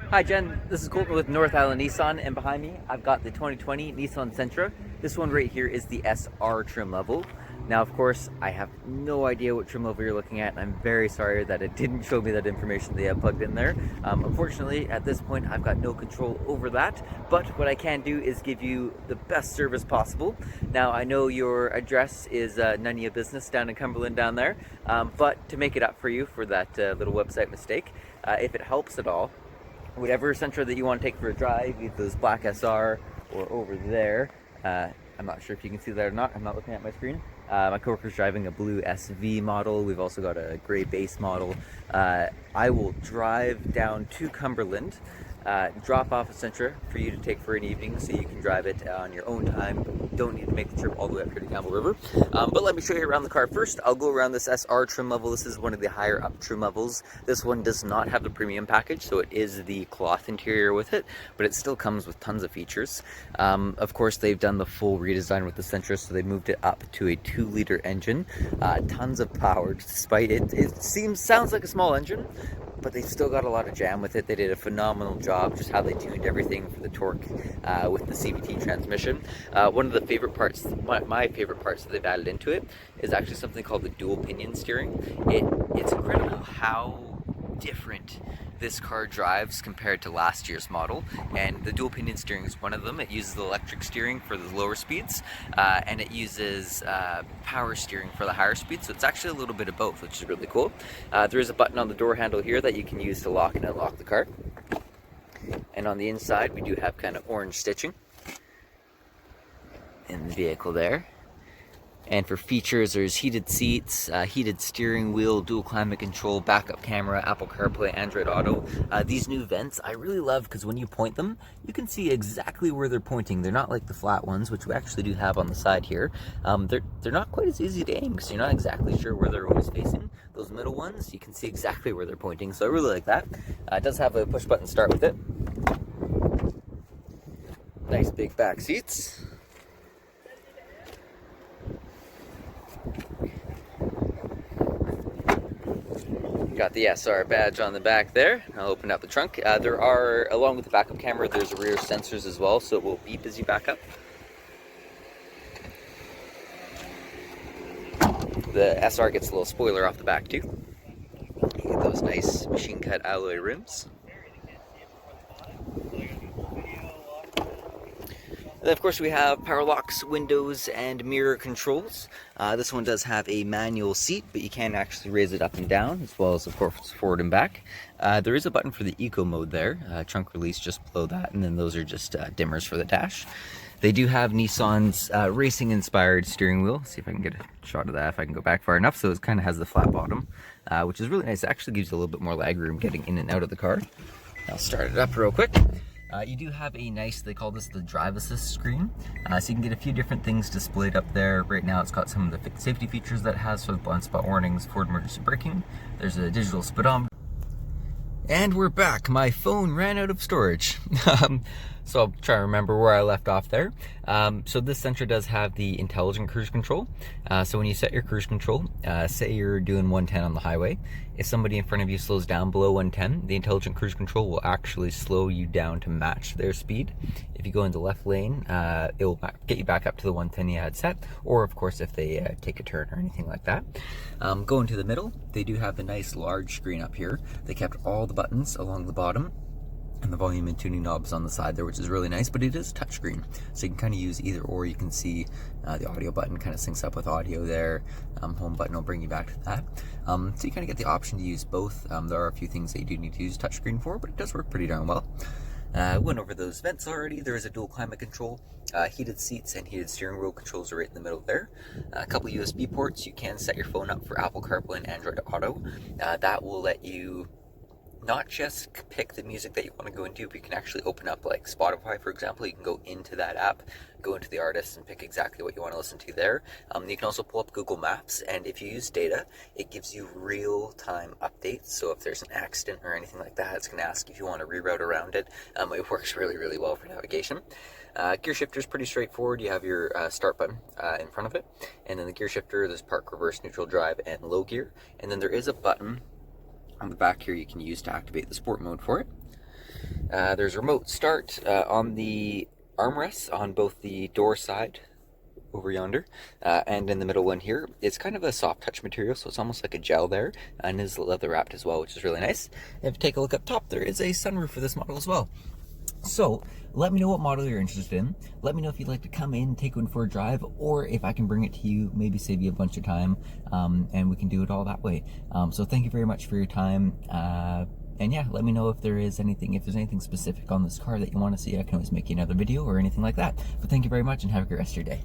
Hi Jen, this is Colton with North Island Nissan, and behind me I've got the 2020 Nissan Sentra. This one right here is the SR trim level. Now of course I have no idea what trim level you're looking at, and I'm very sorry that it didn't show me that information they have plugged in there. Unfortunately at this point I've got no control over that, but what I can do is give you the best service possible. Now I know your address is none of your business down in Cumberland down there, but to make it up for you for that little website mistake, if it helps at all, whatever Sentra that you want to take for a drive, either this black SR or over there. I'm not sure if you can see that or not. I'm not looking at my screen. My coworker's driving a blue SV model. We've also got a gray base model. I will drive down to Cumberland, drop off a Sentra for you to take for an evening so you can drive it on your own time. Don't need to make the trip all the way up here to Campbell River. But let me show you around the car first. I'll go around this SR trim level. This is one of the higher up trim levels. This one does not have the premium package, so it is the cloth interior with it, but it still comes with tons of features. Of course, they've done the full redesign with the Sentra, so they moved it up to a 2-liter engine. Tons of power, despite it sounds like a small engine, but they've still got a lot of jam with it. They did a phenomenal job just how they tuned everything for the torque with the CVT transmission. One of the favorite parts, my favorite parts that they've added into it is actually something called the dual pinion steering. It's incredible how different this car drives compared to last year's model, and the dual pinion steering is one of them. It uses electric steering for the lower speeds, and it uses power steering for the higher speeds, so it's actually a little bit of both, which is really cool. There is a button on the door handle here that you can use to lock and unlock the car, and on the inside we do have kind of orange stitching in the vehicle there. And for features, there's heated seats, heated steering wheel, dual climate control, backup camera, Apple CarPlay, Android Auto. These new vents I really love because when you point them, you can see exactly where they're pointing. They're not like the flat ones, which we actually do have on the side here. They're not quite as easy to aim because you're not exactly sure where they're always facing. Those middle ones, you can see exactly where they're pointing, so I really like that. It does have a push button start with it. Nice big back seats. Got the SR badge on the back there. I'll open up the trunk. There are, along with the backup camera, there's rear sensors as well, so it will beep as you back up. The SR gets a little spoiler off the back too. You get those nice machine cut alloy rims. And then of course we have power locks, windows, and mirror controls. This one does have a manual seat, but you can actually raise it up and down, as well as of course forward and back. There is a button for the eco mode there, trunk release just below that, and then those are just dimmers for the dash. They do have Nissan's racing inspired steering wheel. Let's see if I can get a shot of that, if I can go back far enough. So it kind of has the flat bottom, which is really nice. It actually gives you a little bit more leg room getting in and out of the car. I'll start it up real quick. You do have a nice, they call this the drive assist screen, so you can get a few different things displayed up there. Right now it's got some of the safety features that it has, so blind spot warnings, forward emergency braking. There's a digital speedometer. And we're back. My phone ran out of storage. So I'll try to remember where I left off there. So this Sentra does have the intelligent cruise control. So when you set your cruise control, say you're doing 110 on the highway, if somebody in front of you slows down below 110, the intelligent cruise control will actually slow you down to match their speed. If you go into left lane, it will get you back up to the 110 you had set, or of course if they take a turn or anything like that. Going to the middle, they do have the nice large screen up here. They kept all the buttons along the bottom, and the volume and tuning knobs on the side there, which is really nice, but it is touchscreen, so you can kind of use either or. You can see the audio button kind of syncs up with audio there. Home button will bring you back to that. So you kind of get the option to use both. There are a few things that you do need to use touchscreen for, but it does work pretty darn well. Went over those vents already. There is a dual climate control, heated seats and heated steering wheel controls are right in the middle there. A couple USB ports. You can set your phone up for Apple CarPlay and Android Auto. That will let you not just pick the music that you want to go into, but you can actually open up like Spotify, for example. You can go into that app, go into the artist, and pick exactly what you want to listen to there. You can also pull up Google Maps, and if you use data, it gives you real-time updates. So if there's an accident or anything like that, it's going to ask if you want to reroute around it. It works really, really well for navigation. Gear shifter is pretty straightforward. You have your start button in front of it, and then the gear shifter, there's park, reverse, neutral, drive, and low gear. And then there is a button on the back here you can use to activate the sport mode for it. There's remote start on the armrests on both the door side over yonder and in the middle one here. It's kind of a soft touch material, so it's almost like a gel there, and is leather wrapped as well, which is really nice. And if you take a look up top, there is a sunroof for this model as well. So let me know what model you're interested in. Let me know if you'd like to come in, take one for a drive, or if I can bring it to you, maybe save you a bunch of time, and we can do it all that way. So thank you very much for your time. And yeah, let me know if there's anything specific on this car that you want to see. I can always make you another video or anything like that. But thank you very much and have a great rest of your day.